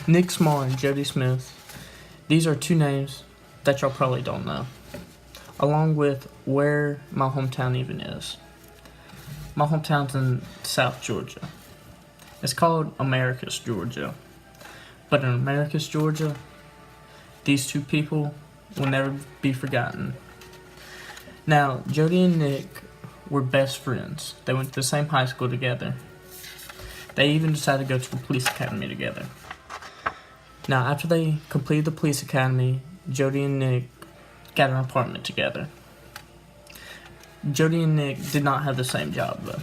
Nick Small and Jody Smith. These are two names that y'all probably don't know, along with where my hometown even is. My hometown's in South Georgia. It's called Americus, Georgia. But in Americus, Georgia, these two people will never be forgotten. Now, Jody and Nick were best friends. They went to the same high school together. They even decided to go to the police academy together. Now, after they completed the police academy, Jody and Nick got an apartment together. Jody and Nick did not have the same job, though.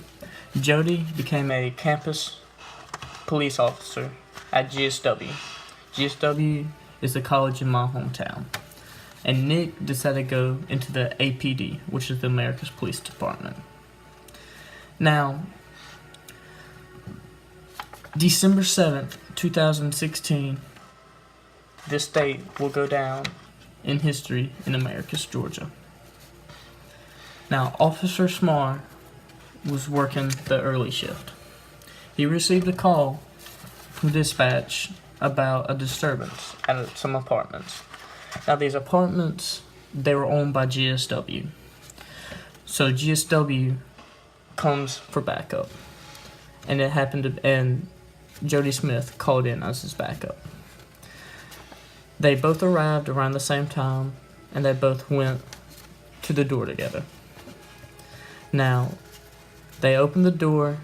Jody became a campus police officer at GSW. GSW is the college in my hometown. And Nick decided to go into the APD, which is the Americus Police Department. Now, December 7th, 2016, this date will go down in history in Americus, Georgia. Now, Officer Smar was working the early shift. He received a call from dispatch about a disturbance at some apartments. Now, these apartments, they were owned by GSW. So GSW comes for backup. And it happened to, and Jody Smith called in as his backup. They both arrived around the same time, and they both went to the door together. Now, they opened the door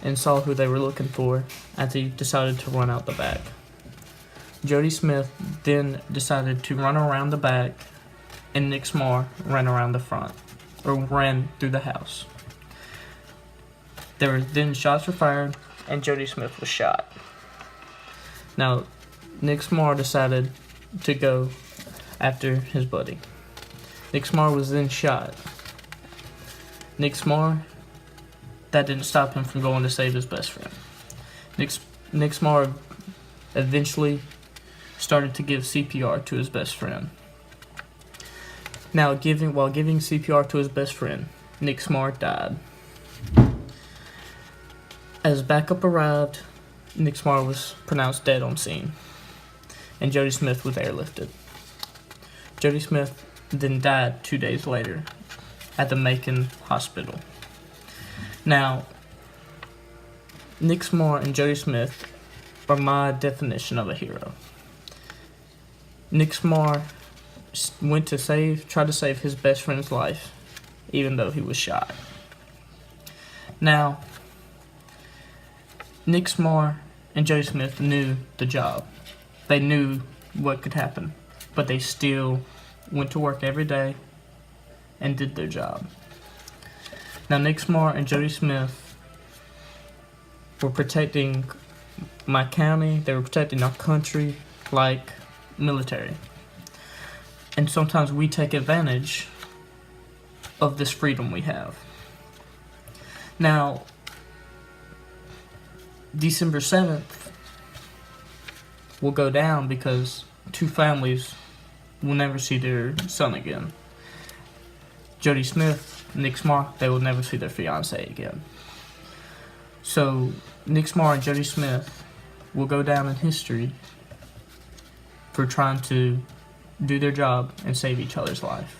and saw who they were looking for as he decided to run out the back. Jody Smith then decided to run around the back, and Nick Smar ran around the front, or ran through the house. There were then shots were fired, and Jody Smith was shot. Now, Nick Smar decided to go after his buddy. Nick Smar was then shot. Nick Smar, that didn't stop him from going to save his best friend. Nick Smar eventually started to give CPR to his best friend. Now, while giving CPR to his best friend, Nick Smar died. As backup arrived, Nick Smar was pronounced dead on scene, and Jody Smith was airlifted. Jody Smith then died 2 days later at the Macon Hospital. Now, Nick Smar and Jody Smith are my definition of a hero. Nick Smar tried to save his best friend's life, even though he was shot. Now, Nick Smar and Jody Smith knew the job. They knew what could happen, but they still went to work every day and did their job. Now, Nick Smar and Jody Smith were protecting my county, they were protecting our country like military. And sometimes we take advantage of this freedom we have. Now, December 7th will go down because two families will never see their son again. Jody Smith, Nick Smar, they will never see their fiance again. So, Nick Smar and Jody Smith will go down in history for trying to do their job and save each other's life.